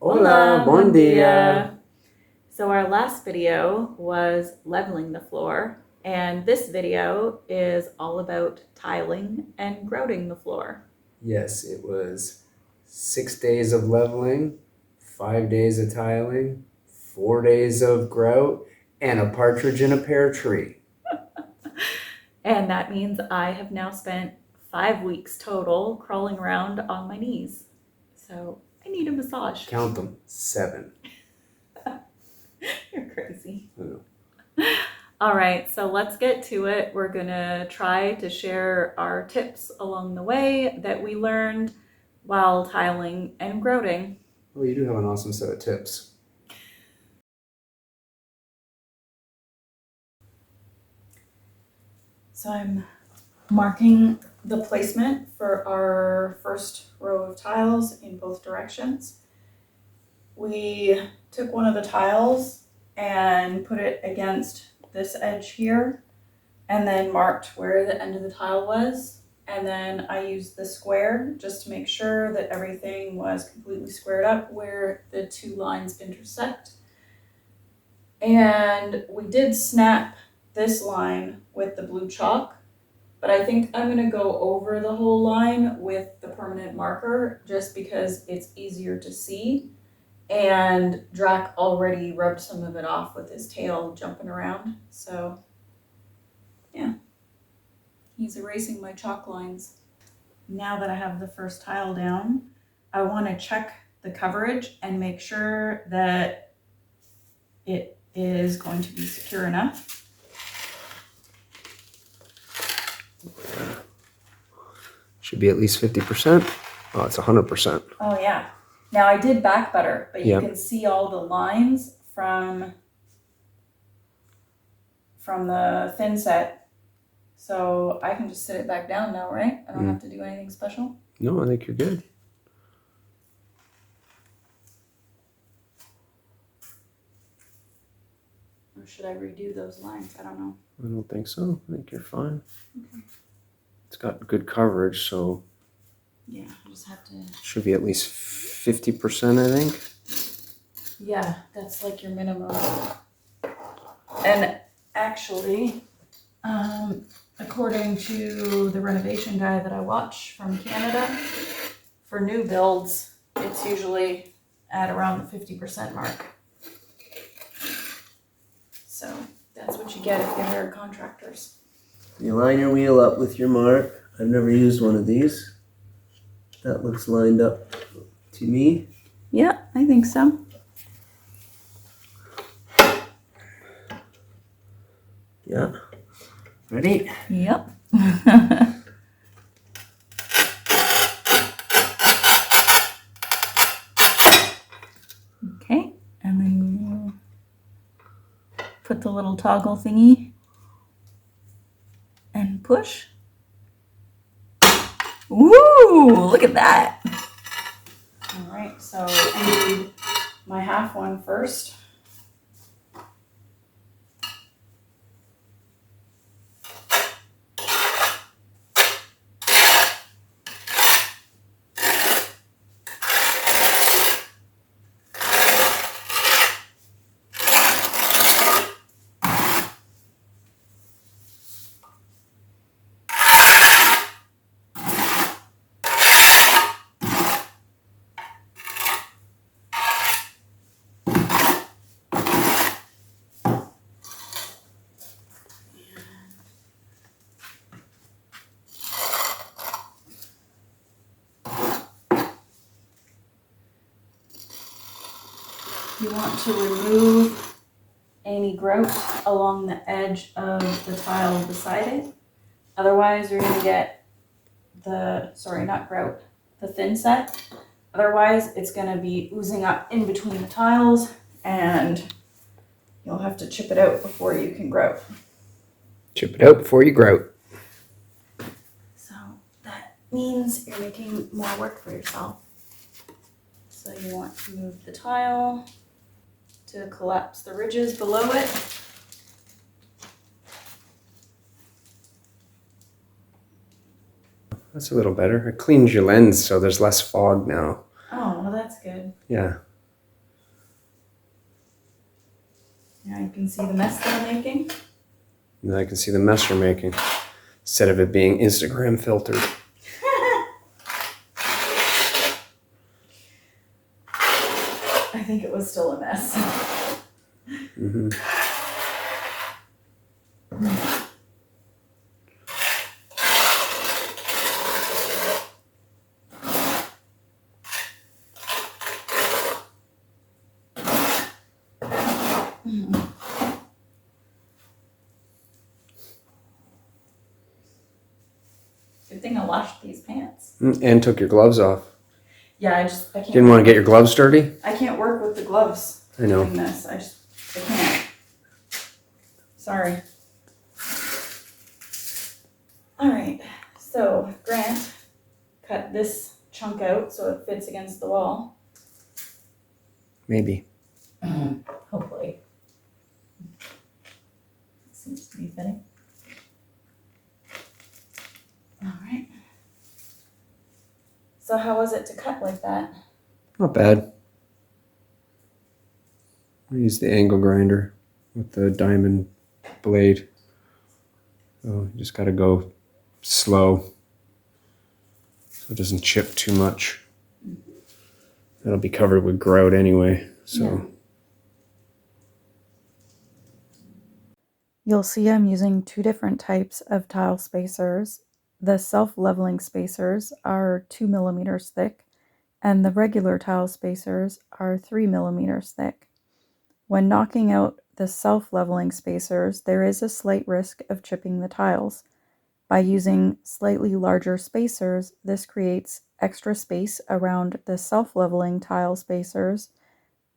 Hola, buen dia. So our last video was leveling the floor, and this video is all about tiling and grouting the floor. Yes, it was 6 days of leveling, 5 days of tiling, 4 days of grout, and a partridge in a pear tree. And that means I have now spent 5 weeks total crawling around on my knees. So I need a massage. Count them, 7. You're crazy. I know. All right, so let's get to it. We're gonna try to share our tips along the way that we learned while tiling and grouting. Well, you do have an awesome set of tips. So I'm marking the placement for our first row of tiles in both directions. We took one of the tiles and put it against this edge here, and then marked where the end of the tile was. And then I used the square just to make sure that everything was completely squared up where the two lines intersect. And we did snap this line with the blue chalk, but I think I'm gonna go over the whole line with the permanent marker just because it's easier to see. And Drac already rubbed some of it off with his tail jumping around, so yeah. He's erasing my chalk lines. Now that I have the first tile down, I want to check the coverage and make sure that it is going to be secure enough. Should be at least 50%. Oh, it's 100%. Oh yeah. Now I did back butter, but you Yep. can see all the lines from the thin set. So I can just sit it back down now, right? I don't have to do anything special. No, I think you're good. Or should I redo those lines? I don't know. I don't think so. I think you're fine. Okay. It's got good coverage, so yeah, I just have to. Should be at least 50%, I think. Yeah, that's like your minimum. And actually, according to the renovation guy that I watch from Canada, for new builds, it's usually at around the 50% mark. So that's what you get if you hire contractors. You line your wheel up with your mark. I've never used one of these. That looks lined up to me. Yeah, I think so. Yeah. Ready? Yep. Okay, and then put the little toggle thingy and push. Woo! Look at that. All right, so I need my half one first. You want to remove any grout along the edge of the tile beside it. Otherwise, you're going to get the thin set. Otherwise, it's going to be oozing up in between the tiles and you'll have to chip it out before you can grout. Chip it out before you grout. So that means you're making more work for yourself. So you want to move the tile to collapse the ridges below it. That's a little better. It cleans your lens so there's less fog now. Oh, well, that's good. Yeah. Now you can see the mess they're making. And I can see the mess you're making instead of it being Instagram filtered. I think it was still a mess. Mm-hmm. Good thing I washed these pants. And took your gloves off. Yeah, I can't. Didn't want to get your gloves dirty? I can't work with the gloves. I know. Doing this. I can't. Sorry. All right. So Grant cut this chunk out so it fits against the wall. Maybe. Hopefully. Seems to be fitting. All right. So how was it to cut like that? Not bad. I use the angle grinder with the diamond blade. So you just got to go slow so it doesn't chip too much. That'll be covered with grout anyway. So. Yeah. You'll see I'm using two different types of tile spacers. The self-leveling spacers are 2 millimeters thick, and the regular tile spacers are 3 millimeters thick. When knocking out the self-leveling spacers, there is a slight risk of chipping the tiles. By using slightly larger spacers, this creates extra space around the self-leveling tile spacers,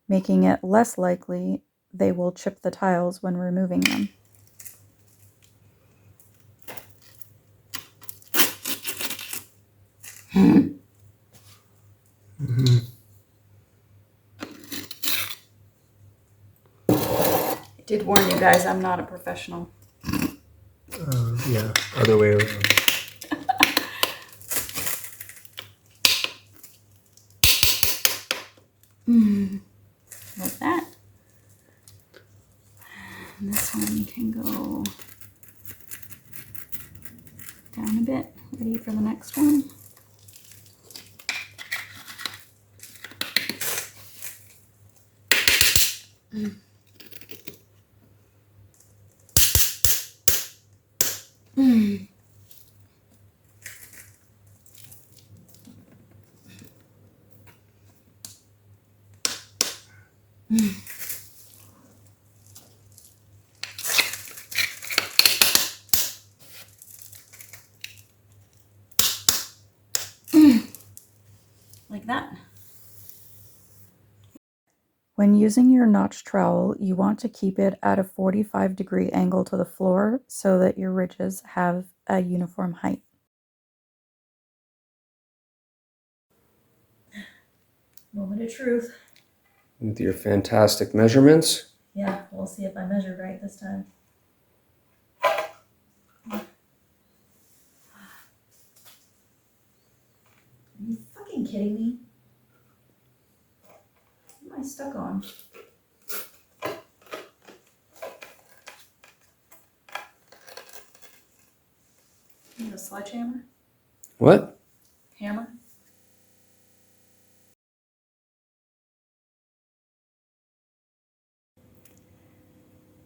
making it less likely they will chip the tiles when removing them. Mm-hmm. I did warn you guys, I'm not a professional. Yeah, other way around. Like that. And this one can go down a bit. Ready for the next one? Like that. When using your notch trowel, you want to keep it at a 45-degree angle to the floor so that your ridges have a uniform height. Moment of truth. With your fantastic measurements. Yeah, we'll see if I measured right this time. Are you fucking kidding me? What am I stuck on? Need a sledgehammer? What? Hammer?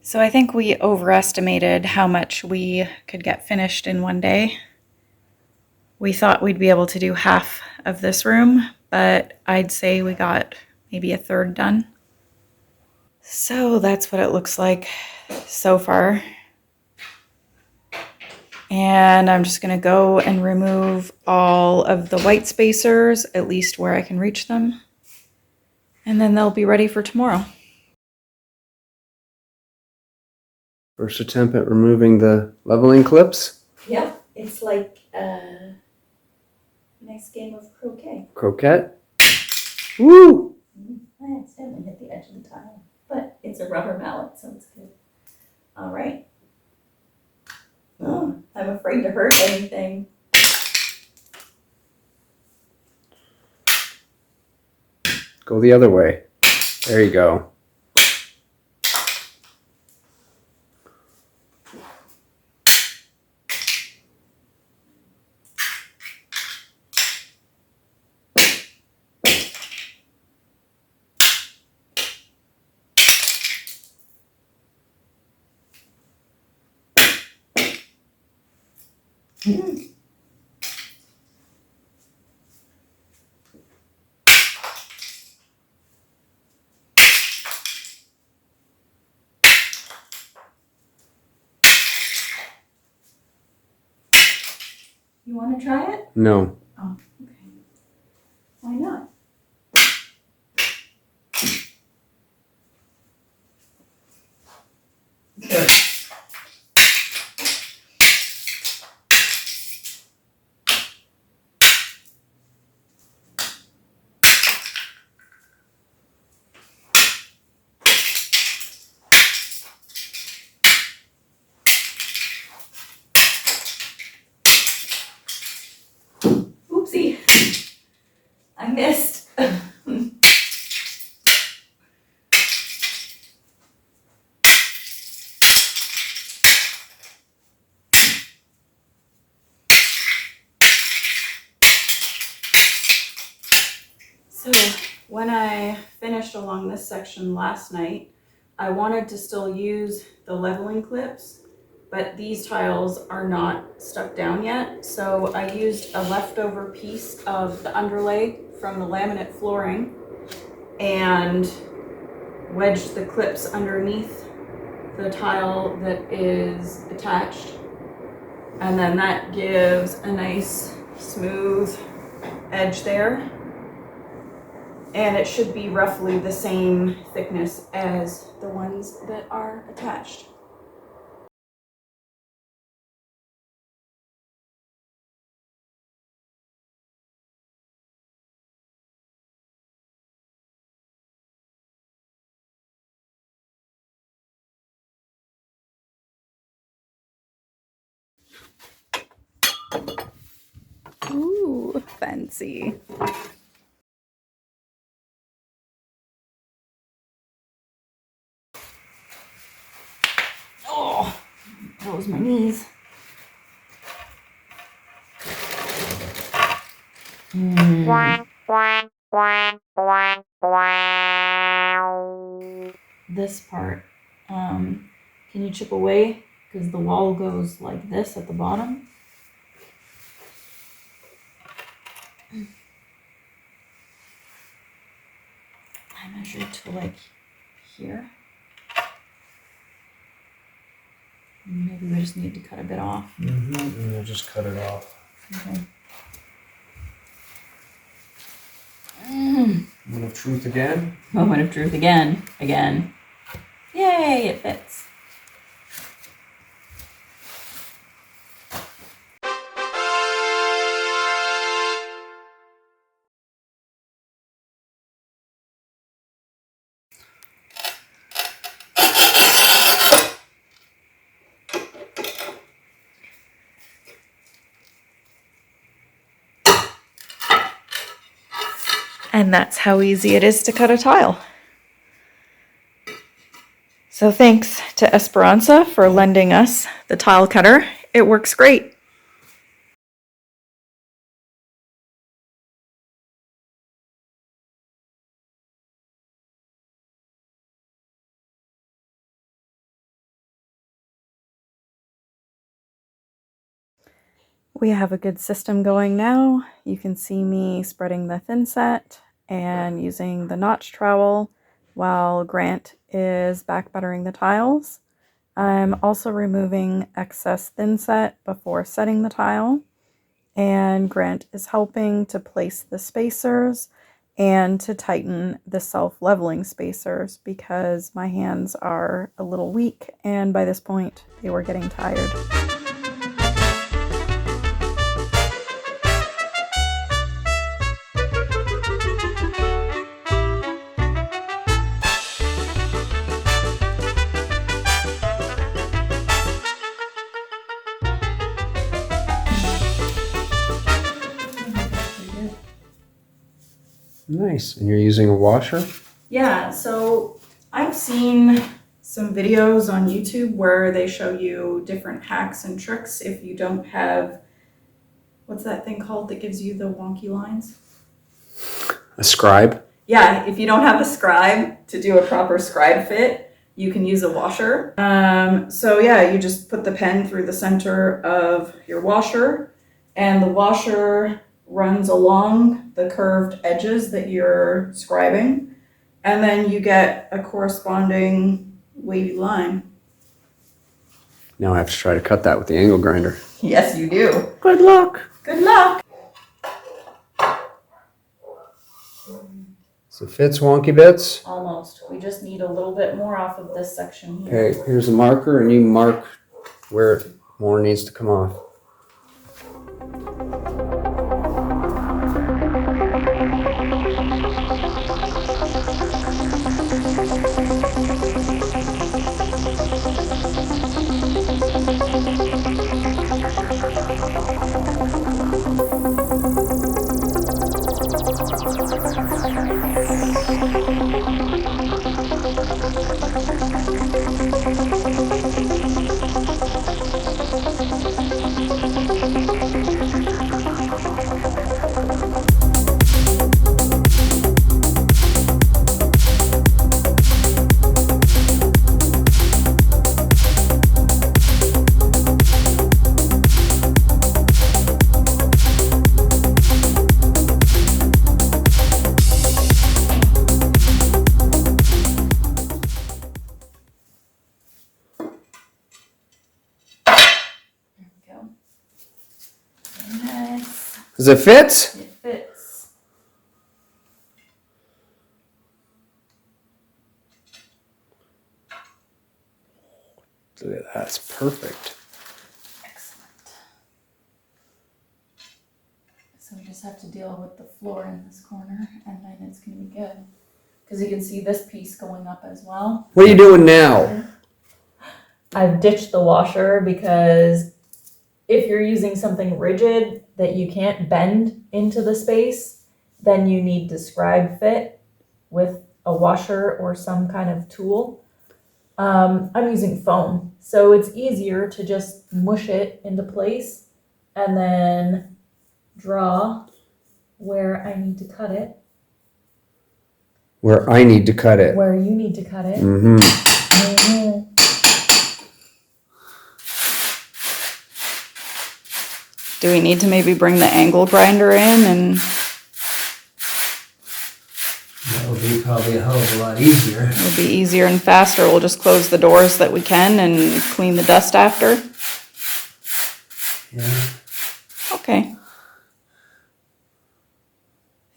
So I think we overestimated how much we could get finished in one day. We thought we'd be able to do half of this room, but I'd say we got maybe a third done. So that's what it looks like so far. And I'm just gonna go and remove all of the white spacers, at least where I can reach them. And then they'll be ready for tomorrow. First attempt at removing the leveling clips. Yep, it's like a nice game of croquet. Croquette. Woo! I accidentally hit the edge of the tile, but it's a rubber mallet, so it's good. All right. Oh, I'm afraid to hurt anything. Go the other way. There you go. You want to try it? No. Oh, okay. Why not? Oopsie. I missed. So when I finished along this section last night, I wanted to still use the leveling clips, but these tiles are not stuck down yet. So I used a leftover piece of the underlay from the laminate flooring and wedged the clips underneath the tile that is attached. And then that gives a nice smooth edge there. And it should be roughly the same thickness as the ones that are attached. Ooh, fancy. Oh, that was my knees. This part, can you chip away? Because the wall goes like this at the bottom. I measured to like here. Maybe we just need to cut a bit off. And we'll just cut it off. Okay. Moment of truth again. Moment of truth again. Yay, it fits. And that's how easy it is to cut a tile. So thanks to Esperanza for lending us the tile cutter. It works great. We have a good system going now. You can see me spreading the thin set and using the notch trowel while Grant is back buttering the tiles. I'm also removing excess thin set before setting the tile, and Grant is helping to place the spacers and to tighten the self-leveling spacers because my hands are a little weak and by this point they were getting tired. Nice. And you're using a washer? Yeah, so I've seen some videos on YouTube where they show you different hacks and tricks if you don't have, what's that thing called that gives you the wonky lines? A scribe? Yeah, if you don't have a scribe to do a proper scribe fit, you can use a washer. So yeah, you just put the pen through the center of your washer, and the washer runs along the curved edges that you're scribing, and then you get a corresponding wavy line. Now I have to try to cut that with the angle grinder. Yes, you do. Good luck. Good luck. So fits wonky bits. Almost. We just need a little bit more off of this section here. Okay, here's a marker, and you mark where more needs to come off. Nice. Does it fit? It fits. Look at that. That's perfect. Excellent. So we just have to deal with the floor in this corner, and then it's going to be good. Because you can see this piece going up as well. What are you doing now? I've ditched the washer because if you're using something rigid that you can't bend into the space, then you need to scribe fit with a washer or some kind of tool. I'm using foam, so it's easier to just mush it into place and then draw where I need to cut it, Where I need to cut it. where you need to cut it. Mm-hmm. Mhm. Do we need to maybe bring the angle grinder in and That would be probably a hell of a lot easier. it'll be easier and faster? We'll just close the doors that we can and clean the dust after. Yeah. Okay.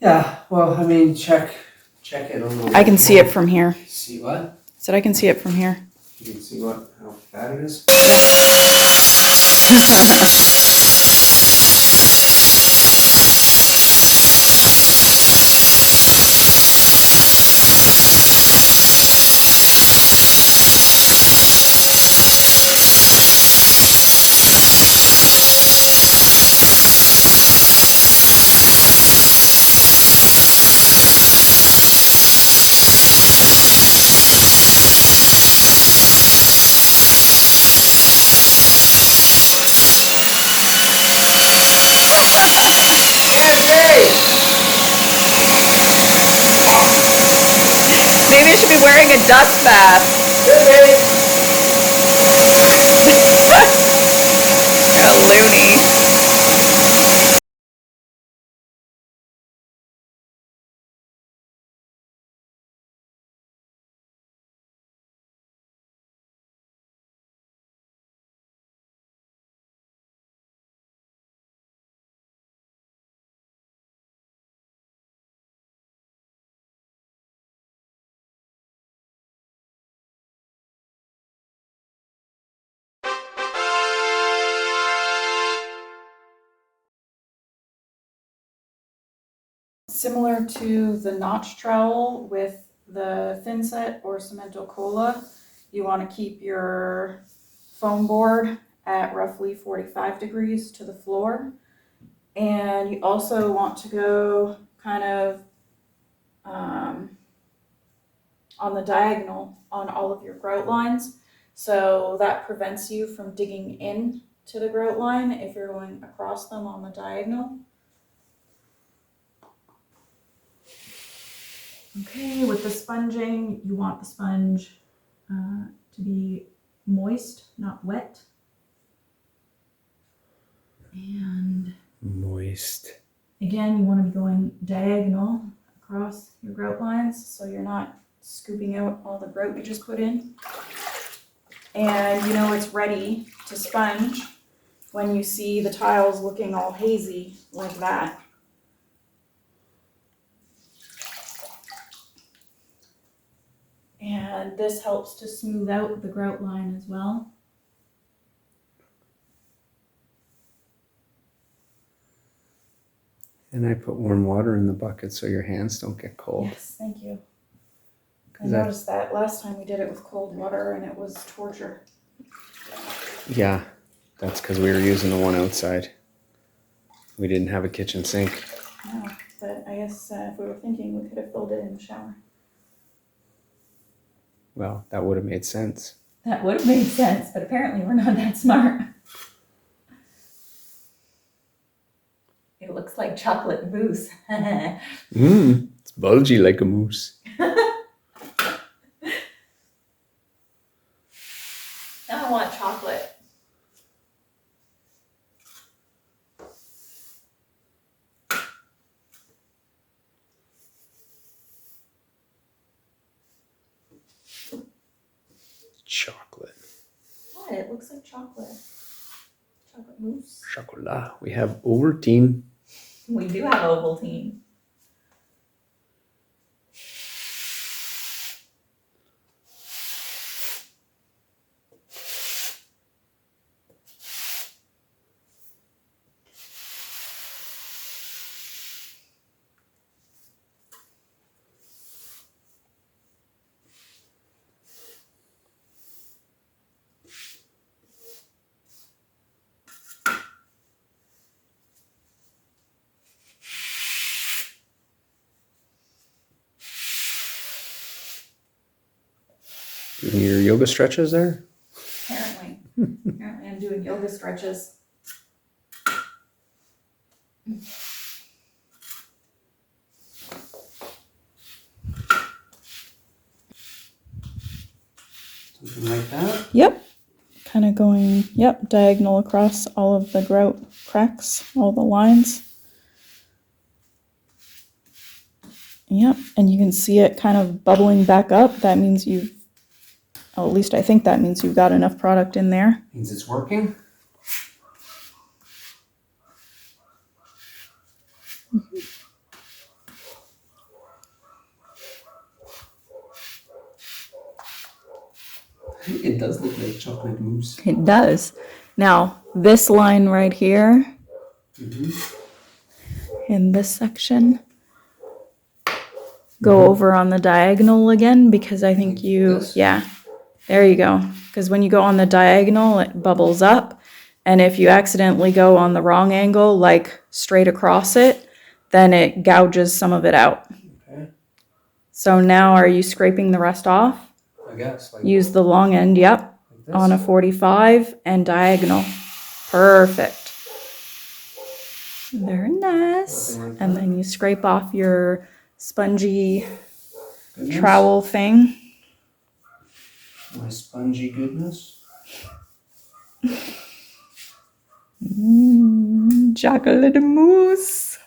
Yeah. Well, I mean, check it a little. I can see it from here. See what? Said I can see it from here. You can see how fat it is. Maybe I should be wearing a dust bath. You're a loony. Similar to the notch trowel with the thin set or cemento cola, you want to keep your foam board at roughly 45 degrees to the floor. And you also want to go kind of on the diagonal on all of your grout lines. So that prevents you from digging in to the grout line if you're going across them on the diagonal. Okay, with the sponging, you want the sponge to be moist, not wet. And Moist. again, you want to be going diagonal across your grout lines so you're not scooping out all the grout you just put in. And you know it's ready to sponge when you see the tiles looking all hazy like that. And this helps to smooth out the grout line as well. And I put warm water in the bucket so your hands don't get cold. Yes, thank you. I 'Cause that- noticed that last time we did it with cold water and it was torture. Yeah, that's because we were using the one outside. We didn't have a kitchen sink. No, but I guess if we were thinking, we could have filled it in the shower. Well, that would have made sense. That would have made sense, but apparently we're not that smart. It looks like chocolate mousse. It's bulgy like a moose. I want chocolate. Chocolate. What? It looks like chocolate. Chocolate mousse. Chocolat. We have Ovaltine. We do have Ovaltine. Doing your yoga stretches there? Apparently. Apparently I'm doing yoga stretches. Something like that? Yep. Kind of going, yep, diagonal across all of the grout cracks, all the lines. Yep, and you can see it kind of bubbling back up. That means you've, well, at least I think that means you've got enough product in there. Means it's working. It does look like chocolate mousse. It does. Now, this line right here, in this section, go over on the diagonal again because I think you, This? yeah, there you go. Because when you go on the diagonal, it bubbles up. And if you accidentally go on the wrong angle, like straight across it, then it gouges some of it out. Okay. So now are you scraping the rest off? I guess. Like, Use the long end, yep, like this. on a 45 and diagonal. Perfect. Very nice. Something like And that. then you scrape off your spongy Goodness. trowel thing. My spongy goodness. Chocolate mousse.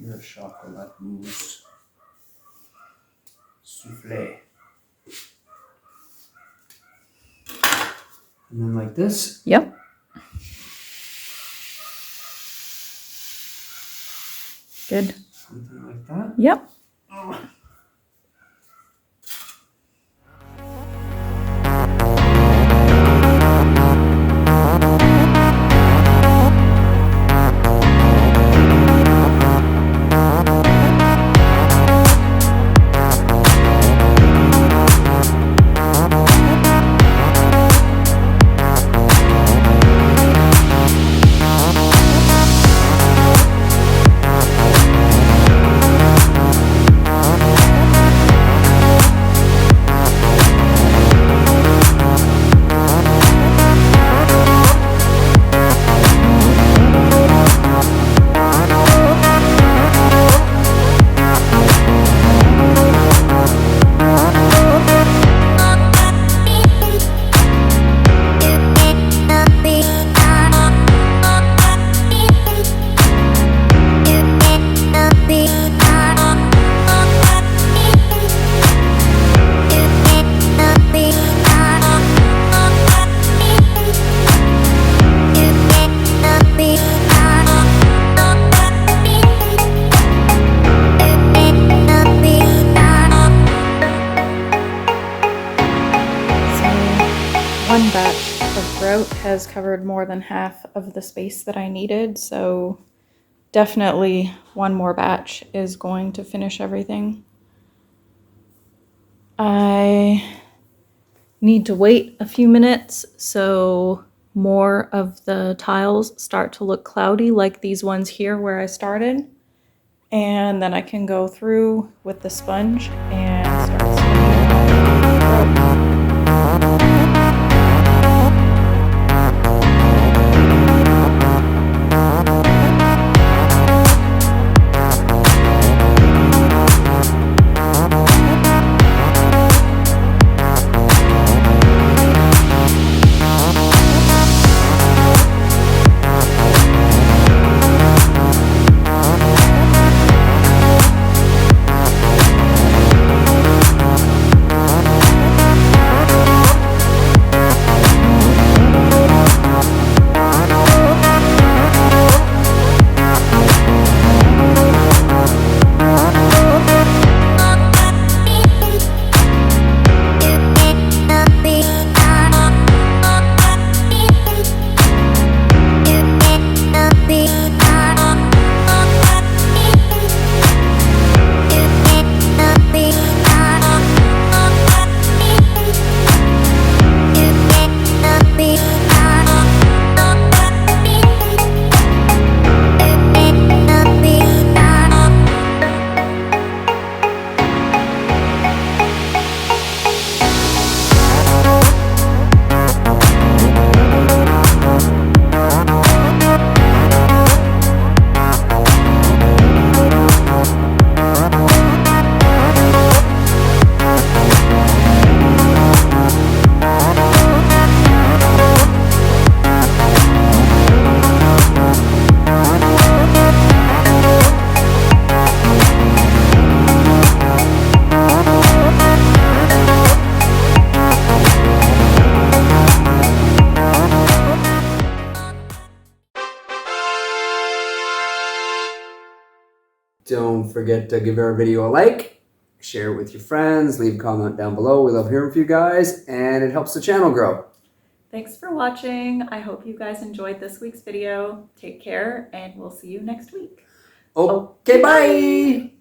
Your chocolate mousse. Souffle. And then like this. Yep. Good. Something like that. Yep. grout has covered more than half of the space that I needed, so definitely one more batch is going to finish everything. I need to wait a few minutes so more of the tiles start to look cloudy like these ones here where I started. And then I can go through with the sponge and start smoothing all the grout. Don't forget to give our video a like, share it with your friends, leave a comment down below. We love hearing from you guys, and it helps the channel grow. Thanks for watching. I hope you guys enjoyed this week's video. Take care, and we'll see you next week. Okay, bye!